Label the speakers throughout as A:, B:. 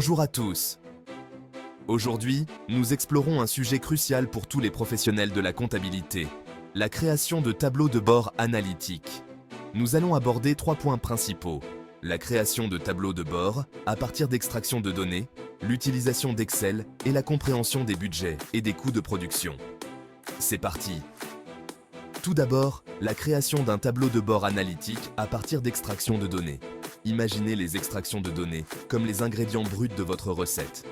A: Bonjour à tous. Aujourd'hui, nous explorons un sujet crucial pour tous les professionnels de la comptabilité, la création de tableaux de bord analytiques. Nous allons aborder 3 points principaux. La création de tableaux de bord à partir d'extraction de données, l'utilisation d'Excel et la compréhension des budgets et des coûts de production. C'est parti. Tout d'abord, la création d'un tableau de bord analytique à partir d'extraction de données. Imaginez les extractions de données comme les ingrédients bruts de votre recette.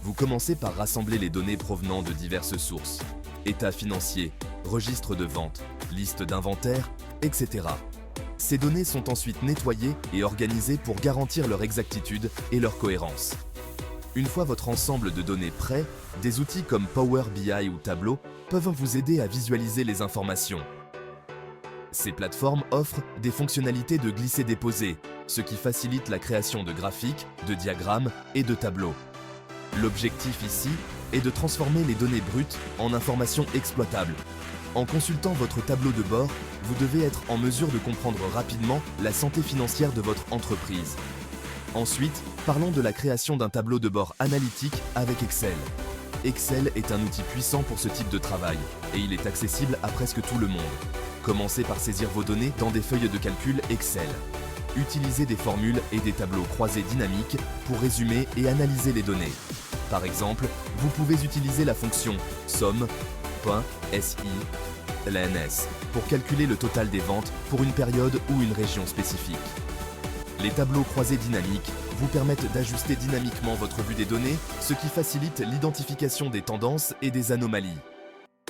A: Vous commencez par rassembler les données provenant de diverses sources. État financier, registre de vente, liste d'inventaire, etc. Ces données sont ensuite nettoyées et organisées pour garantir leur exactitude et leur cohérence. Une fois votre ensemble de données prêt, des outils comme Power BI ou Tableau peuvent vous aider à visualiser les informations. Ces plateformes offrent des fonctionnalités de glisser-déposer, ce qui facilite la création de graphiques, de diagrammes et de tableaux. L'objectif ici est de transformer les données brutes en informations exploitables. En consultant votre tableau de bord, vous devez être en mesure de comprendre rapidement la santé financière de votre entreprise. Ensuite, parlons de la création d'un tableau de bord analytique avec Excel. Excel est un outil puissant pour ce type de travail et il est accessible à presque tout le monde. Commencez par saisir vos données dans des feuilles de calcul Excel. Utilisez des formules et des tableaux croisés dynamiques pour résumer et analyser les données. Par exemple, vous pouvez utiliser la fonction somme.si/LNS pour calculer le total des ventes pour une période ou une région spécifique. Les tableaux croisés dynamiques vous permettent d'ajuster dynamiquement votre vue des données, ce qui facilite l'identification des tendances et des anomalies.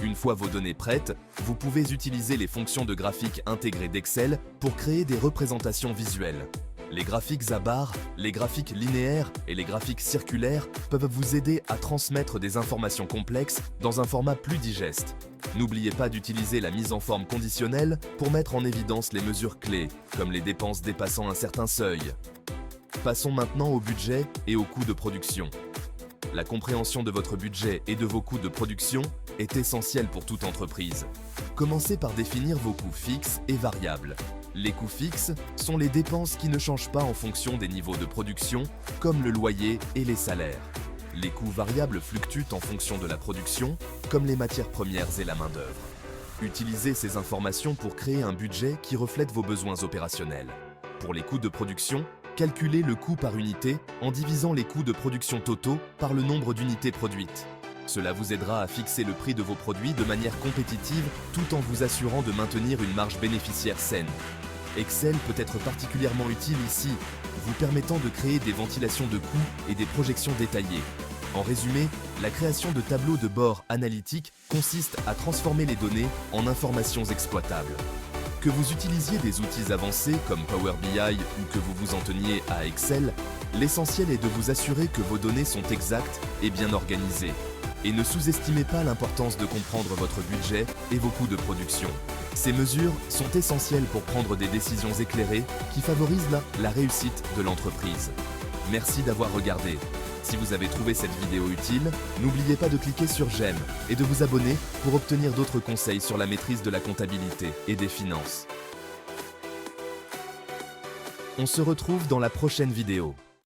A: Une fois vos données prêtes, vous pouvez utiliser les fonctions de graphiques intégrées d'Excel pour créer des représentations visuelles. Les graphiques à barres, les graphiques linéaires et les graphiques circulaires peuvent vous aider à transmettre des informations complexes dans un format plus digeste. N'oubliez pas d'utiliser la mise en forme conditionnelle pour mettre en évidence les mesures clés, comme les dépenses dépassant un certain seuil. Passons maintenant au budget et aux coûts de production. La compréhension de votre budget et de vos coûts de production est essentielle pour toute entreprise. Commencez par définir vos coûts fixes et variables. Les coûts fixes sont les dépenses qui ne changent pas en fonction des niveaux de production, comme le loyer et les salaires. Les coûts variables fluctuent en fonction de la production, comme les matières premières et la main-d'œuvre. Utilisez ces informations pour créer un budget qui reflète vos besoins opérationnels. Pour les coûts de production, calculez le coût par unité en divisant les coûts de production totaux par le nombre d'unités produites. Cela vous aidera à fixer le prix de vos produits de manière compétitive tout en vous assurant de maintenir une marge bénéficiaire saine. Excel peut être particulièrement utile ici, vous permettant de créer des ventilations de coûts et des projections détaillées. En résumé, la création de tableaux de bord analytiques consiste à transformer les données en informations exploitables. Que vous utilisiez des outils avancés comme Power BI ou que vous vous en teniez à Excel, l'essentiel est de vous assurer que vos données sont exactes et bien organisées. Et ne sous-estimez pas l'importance de comprendre votre budget et vos coûts de production. Ces mesures sont essentielles pour prendre des décisions éclairées qui favorisent la réussite de l'entreprise. Merci d'avoir regardé. Si vous avez trouvé cette vidéo utile, n'oubliez pas de cliquer sur j'aime et de vous abonner pour obtenir d'autres conseils sur la maîtrise de la comptabilité et des finances. On se retrouve dans la prochaine vidéo.